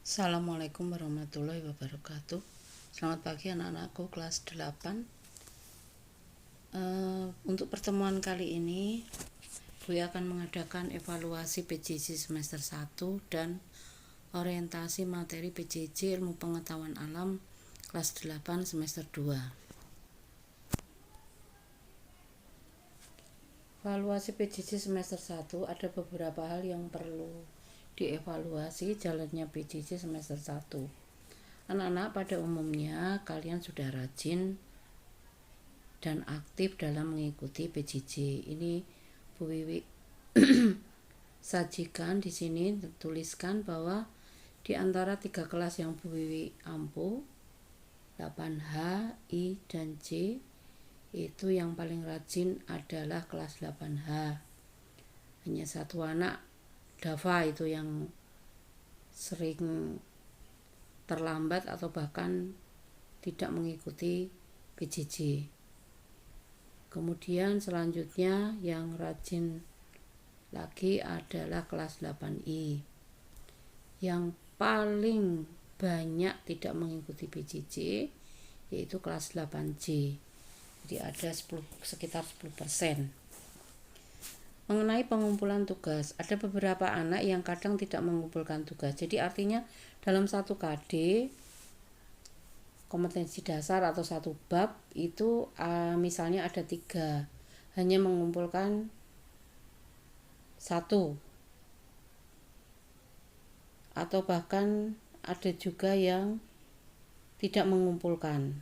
Assalamualaikum warahmatullahi wabarakatuh. Selamat pagi anak-anakku kelas 8. Untuk pertemuan kali ini Bui akan mengadakan evaluasi PJJ semester 1 dan orientasi materi PJJ ilmu pengetahuan alam kelas 8 semester 2. Evaluasi PJJ semester 1 ada beberapa hal yang perlu dievaluasi jalannya PJJ semester 1. Anak-anak pada umumnya kalian sudah rajin dan aktif dalam mengikuti PJJ. Ini Bu Wiwi sajikan di sini, tuliskan bahwa di antara 3 kelas yang Bu Wiwi ampu 8H, I, dan J, itu yang paling rajin adalah kelas 8H. Hanya satu anak, Dava, itu yang sering terlambat atau bahkan tidak mengikuti PJJ. Kemudian selanjutnya yang rajin lagi adalah kelas 8I. Yang paling banyak tidak mengikuti PJJ yaitu kelas 8J. Jadi ada sekitar 10%. Mengenai pengumpulan tugas, ada beberapa anak yang kadang tidak mengumpulkan tugas. Jadi artinya dalam satu KD kompetensi dasar atau satu bab itu misalnya ada 3, hanya mengumpulkan 1, atau bahkan ada juga yang tidak mengumpulkan.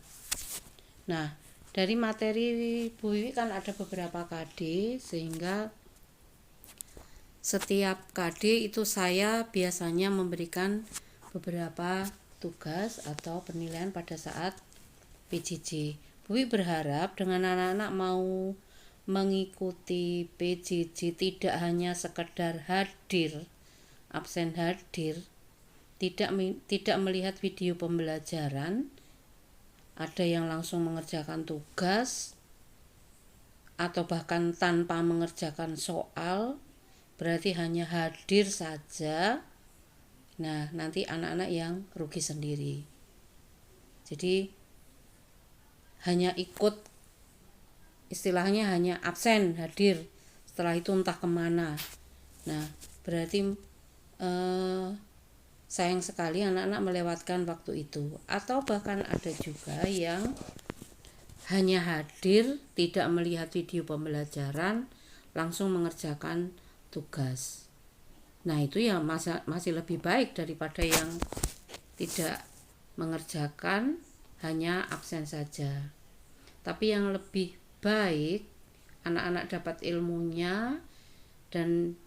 Nah, dari materi Bu Wiwi kan ada beberapa KD, sehingga setiap KD itu saya biasanya memberikan beberapa tugas atau penilaian pada saat PJJ. Bu Wiwi berharap dengan anak-anak mau mengikuti PJJ tidak hanya sekedar hadir, absen hadir, tidak melihat video pembelajaran, ada yang langsung mengerjakan tugas atau bahkan tanpa mengerjakan soal, berarti hanya hadir saja. Nah, nanti anak-anak yang rugi sendiri. Jadi hanya ikut, istilahnya hanya absen, hadir, setelah itu entah kemana. Nah, berarti sayang sekali anak-anak melewatkan waktu itu. Atau bahkan ada juga yang hanya hadir, tidak melihat video pembelajaran, langsung mengerjakan tugas. Nah, itu ya masih lebih baik daripada yang tidak mengerjakan, hanya absen saja. Tapi yang lebih baik anak-anak dapat ilmunya dan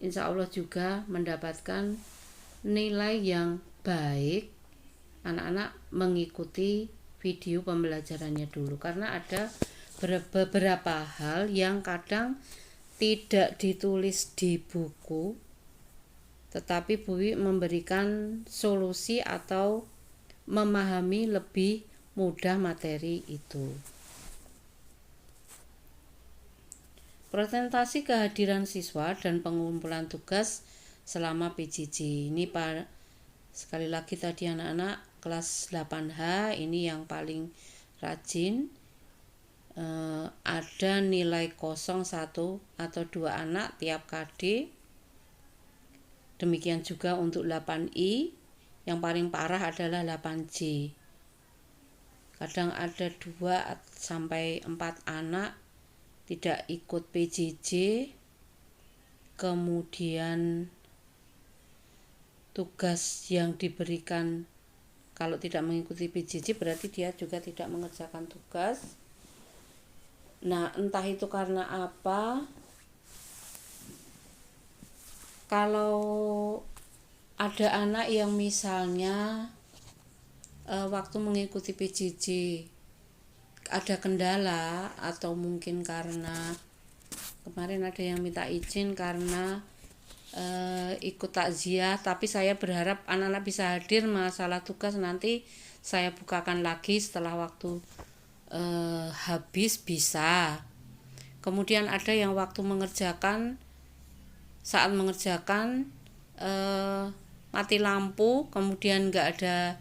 insya Allah juga mendapatkan nilai yang baik, anak-anak mengikuti video pembelajarannya dulu, karena ada beberapa hal yang kadang tidak ditulis di buku, tetapi Bu Wiwi memberikan solusi atau memahami lebih mudah materi itu. Presentasi kehadiran siswa dan pengumpulan tugas selama PJJ. Ini sekali lagi tadi anak-anak kelas 8H ini yang paling rajin. Ada nilai kosong 1 atau 2 anak tiap KD. Demikian juga untuk 8I, yang paling parah adalah 8J. Kadang ada 2 sampai 4 anak tidak ikut PJJ, kemudian tugas yang diberikan kalau tidak mengikuti PJJ berarti dia juga tidak mengerjakan tugas. Nah, entah itu karena apa. Kalau ada anak yang misalnya waktu mengikuti PJJ ada kendala, atau mungkin karena kemarin ada yang minta izin karena ikut takziah, tapi saya berharap anak-anak bisa hadir, masalah tugas nanti saya bukakan lagi setelah waktu habis bisa. Kemudian ada yang waktu mengerjakan, saat mengerjakan mati lampu, kemudian nggak ada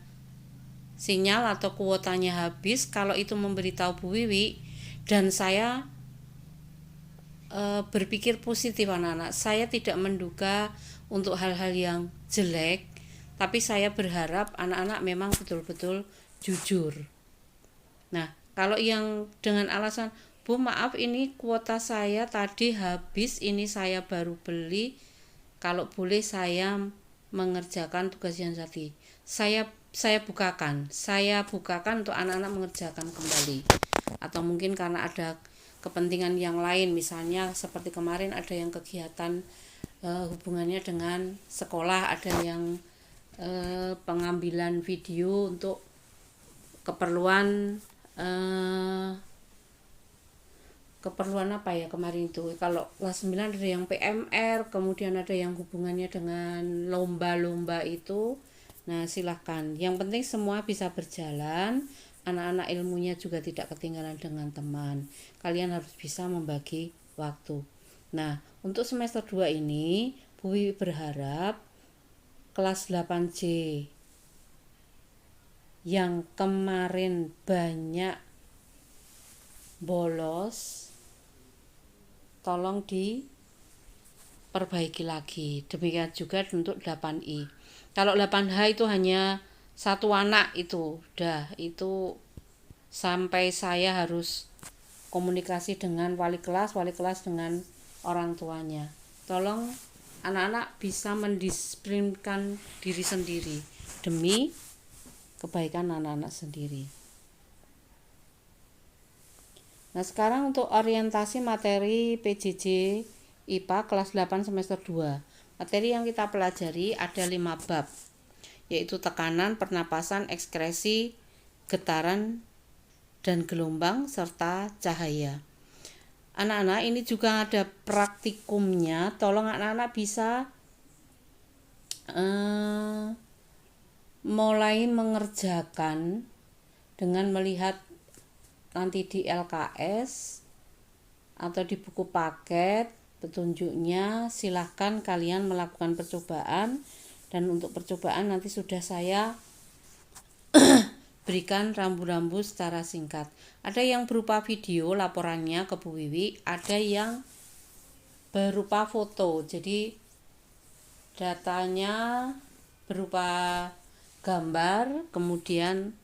sinyal atau kuotanya habis, kalau itu memberitahu Bu Wiwi, dan saya berpikir positif anak-anak, saya tidak menduga untuk hal-hal yang jelek, tapi saya berharap anak-anak memang betul-betul jujur. Nah, kalau yang dengan alasan, Bu maaf ini kuota saya tadi habis, ini saya baru beli, kalau boleh saya mengerjakan tugas yang tadi. Saya bukakan untuk anak-anak mengerjakan kembali. Atau mungkin karena ada kepentingan yang lain, misalnya seperti kemarin ada yang kegiatan hubungannya dengan sekolah, ada yang pengambilan video untuk keperluan apa ya kemarin itu, kalau kelas 9 ada yang PMR, kemudian ada yang hubungannya dengan lomba-lomba itu. Nah silahkan, yang penting semua bisa berjalan, anak-anak ilmunya juga tidak ketinggalan dengan teman. Kalian harus bisa membagi waktu. Nah untuk semester 2 ini Bu Wiwi berharap kelas 8C yang kemarin banyak bolos tolong diperbaiki lagi. Demikian juga untuk 8I. Kalau 8H itu hanya satu anak itu, itu sampai saya harus komunikasi dengan wali kelas dengan orang tuanya. Tolong anak-anak bisa mendisiplinkan diri sendiri demi kebaikan anak-anak sendiri. Nah sekarang untuk orientasi materi PJJ IPA kelas 8 semester 2. Materi yang kita pelajari ada 5 bab, yaitu tekanan, pernapasan, ekskresi, getaran, dan gelombang, serta cahaya. Anak-anak ini juga ada praktikumnya, tolong anak-anak bisa mulai mengerjakan dengan melihat nanti di LKS atau di buku paket petunjuknya. Silahkan kalian melakukan percobaan, dan untuk percobaan nanti sudah saya berikan rambu-rambu secara singkat. Ada yang berupa video laporannya ke Bu Wiwi, ada yang berupa foto, jadi datanya berupa gambar, kemudian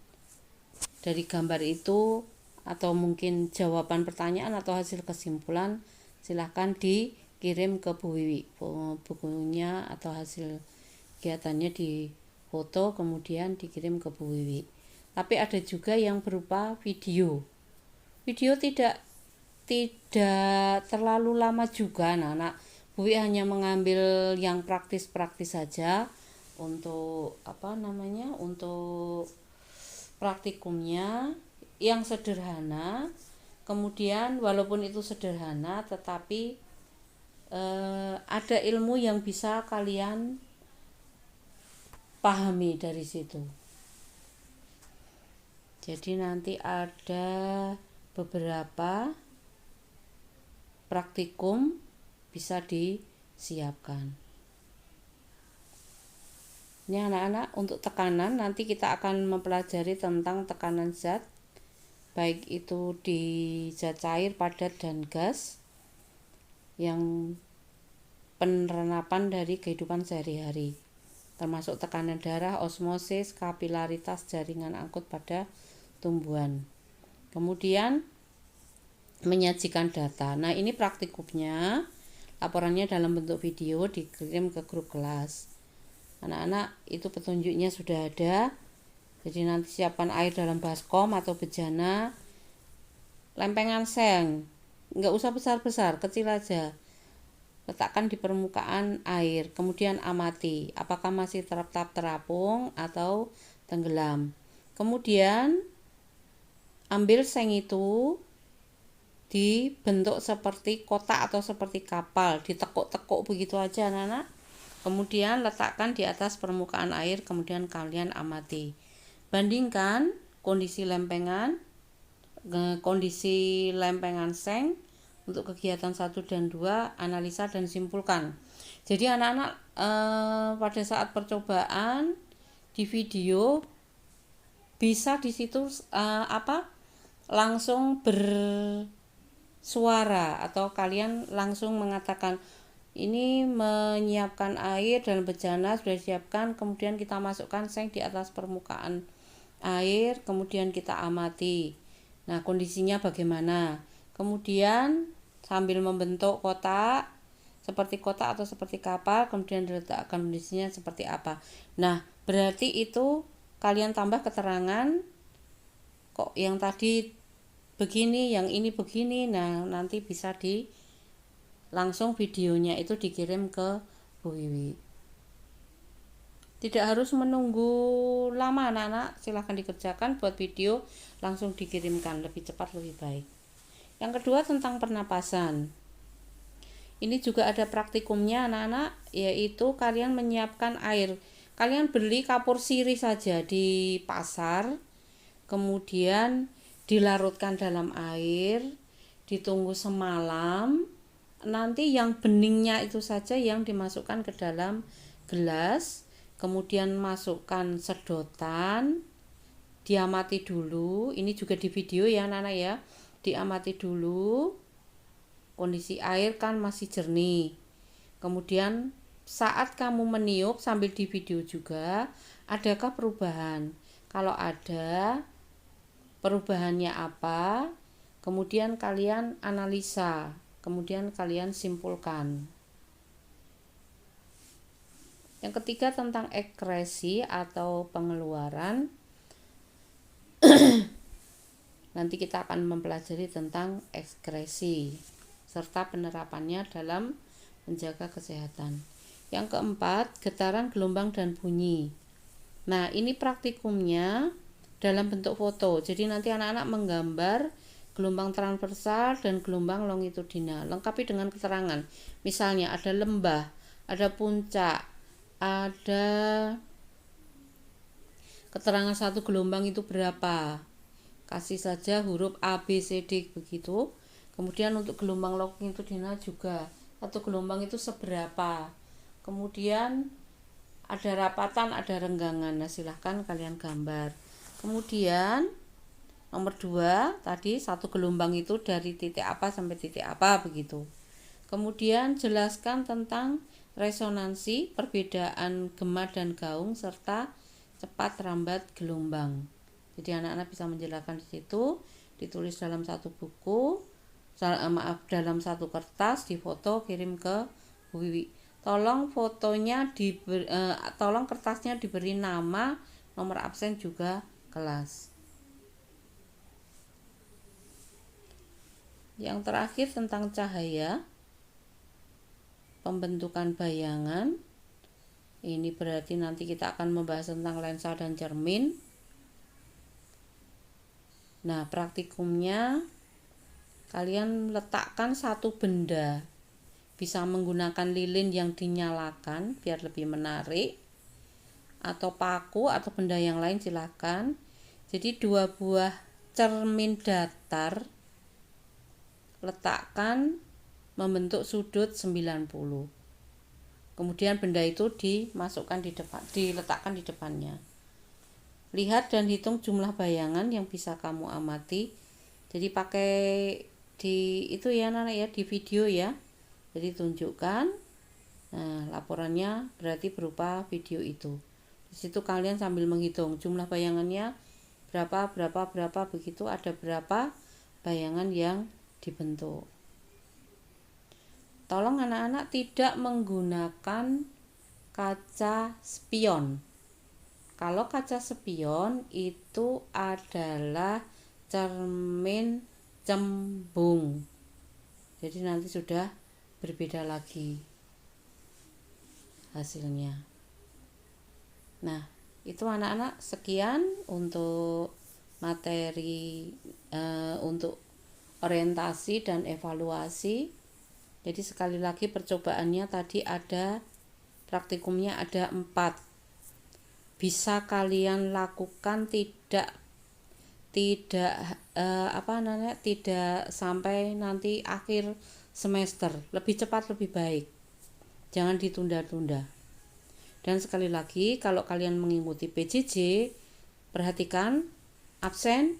dari gambar itu atau mungkin jawaban pertanyaan atau hasil kesimpulan silahkan dikirim ke Bu Wiwi, bukunya atau hasil kegiatannya di foto kemudian dikirim ke Bu Wiwi. Tapi ada juga yang berupa video tidak terlalu lama juga anak-anak. Bu Wiwi hanya mengambil yang praktis-praktis saja untuk untuk praktikumnya yang sederhana. Kemudian walaupun itu sederhana tetapi ada ilmu yang bisa kalian pahami dari situ. Jadi nanti ada beberapa praktikum bisa disiapkan. Ini anak-anak untuk tekanan, nanti kita akan mempelajari tentang tekanan zat, baik itu di zat cair, padat, dan gas, yang penerapan dari kehidupan sehari-hari, termasuk tekanan darah, osmosis, kapilaritas jaringan angkut pada tumbuhan. Kemudian menyajikan data. Nah ini praktikumnya, laporannya dalam bentuk video dikirim ke grup kelas. Anak-anak itu petunjuknya sudah ada. Jadi nanti siapkan air dalam baskom atau bejana, lempengan seng, nggak usah besar-besar, kecil aja, letakkan di permukaan air, kemudian amati apakah masih tetap terapung atau tenggelam. Kemudian ambil seng itu, dibentuk seperti kotak atau seperti kapal, ditekuk-tekuk begitu aja anak-anak. Kemudian letakkan di atas permukaan air, kemudian kalian amati. Bandingkan kondisi lempengan seng untuk kegiatan 1 dan 2, analisa dan simpulkan. Jadi anak-anak pada saat percobaan di video bisa di situ langsung bersuara atau kalian langsung mengatakan ini menyiapkan air dalam bejana sudah disiapkan, kemudian kita masukkan seng di atas permukaan air, kemudian kita amati. Nah, kondisinya bagaimana? Kemudian sambil membentuk kotak seperti kotak atau seperti kapal, kemudian diletakkan kondisinya seperti apa. Nah, berarti itu kalian tambah keterangan kok yang tadi begini, yang ini begini. Nah, nanti bisa langsung videonya itu dikirim ke Bu Wiwi. Tidak harus menunggu lama anak-anak, silahkan dikerjakan buat video langsung dikirimkan, lebih cepat lebih baik. Yang kedua tentang pernapasan. Ini juga ada praktikumnya anak-anak, yaitu kalian menyiapkan air. Kalian beli kapur sirih saja di pasar, kemudian dilarutkan dalam air, ditunggu semalam. Nanti yang beningnya itu saja yang dimasukkan ke dalam gelas, kemudian masukkan sedotan, diamati dulu. Ini juga di video ya anak-anak ya, diamati dulu kondisi air kan masih jernih. Kemudian saat kamu meniup sambil di video juga, adakah perubahan? Kalau ada, perubahannya apa? Kemudian kalian analisa, kemudian kalian simpulkan. Yang ketiga tentang ekskresi atau pengeluaran. Nanti kita akan mempelajari tentang ekskresi serta penerapannya dalam menjaga kesehatan. Yang keempat, getaran, gelombang, dan bunyi. Nah, ini praktikumnya dalam bentuk foto. Jadi nanti anak-anak menggambar gelombang transversal dan gelombang longitudinal, lengkapi dengan keterangan. Misalnya ada lembah, ada puncak, ada keterangan satu gelombang itu berapa. Kasih saja huruf A, B, C, D begitu. Kemudian untuk gelombang longitudinal juga, satu gelombang itu seberapa. Kemudian ada rapatan, ada renggangan. Nah, silahkan kalian gambar. Kemudian nomor 2 tadi satu gelombang itu dari titik apa sampai titik apa begitu. Kemudian jelaskan tentang resonansi, perbedaan gema dan gaung serta cepat rambat gelombang. Jadi anak-anak bisa menjelaskan di situ, ditulis dalam satu buku, dalam satu kertas, difoto, kirim ke Bu Wiwi. Tolong fotonya tolong kertasnya diberi nama, nomor absen juga kelas. Yang terakhir tentang cahaya, pembentukan bayangan. Ini berarti nanti kita akan membahas tentang lensa dan cermin. Nah, praktikumnya kalian letakkan satu benda. Bisa menggunakan lilin yang dinyalakan biar lebih menarik, atau paku atau benda yang lain silakan. Jadi 2 buah cermin datar letakkan membentuk sudut 90. Kemudian benda itu dimasukkan diletakkan di depannya. Lihat dan hitung jumlah bayangan yang bisa kamu amati. Jadi pakai itu ya anak-anak ya, di video ya. Jadi tunjukkan. Nah, laporannya berarti berupa video itu. Di situ kalian sambil menghitung jumlah bayangannya berapa begitu, ada berapa bayangan yang dibentuk. Tolong anak-anak tidak menggunakan kaca spion. Kalau kaca spion itu adalah cermin cembung. Jadi nanti sudah berbeda lagi hasilnya. Nah, itu anak-anak, sekian untuk materi untuk orientasi dan evaluasi. Jadi sekali lagi percobaannya tadi ada praktikumnya ada 4. Bisa kalian lakukan tidak sampai nanti akhir semester, lebih cepat lebih baik. Jangan ditunda-tunda. Dan sekali lagi, kalau kalian mengikuti PJJ, perhatikan absen,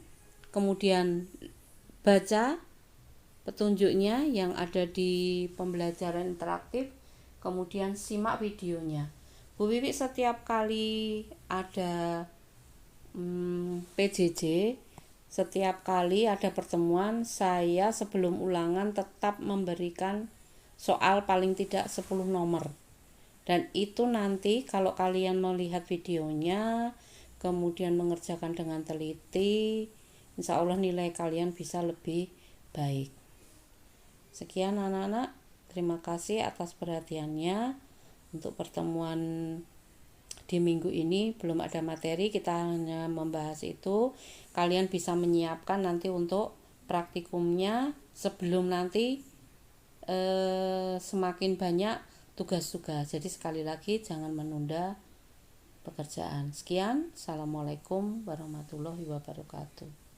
kemudian baca petunjuknya yang ada di pembelajaran interaktif, kemudian simak videonya. Bu Wiwi setiap kali ada PJJ, setiap kali ada pertemuan, saya sebelum ulangan tetap memberikan soal paling tidak 10 nomor. Dan itu nanti kalau kalian melihat videonya, kemudian mengerjakan dengan teliti, insya Allah nilai kalian bisa lebih baik. Sekian anak-anak, terima kasih atas perhatiannya. Untuk pertemuan di minggu ini belum ada materi, kita hanya membahas itu. Kalian bisa menyiapkan nanti untuk praktikumnya sebelum nanti semakin banyak tugas-tugas. Jadi sekali lagi jangan menunda pekerjaan. Sekian, assalamualaikum warahmatullahi wabarakatuh.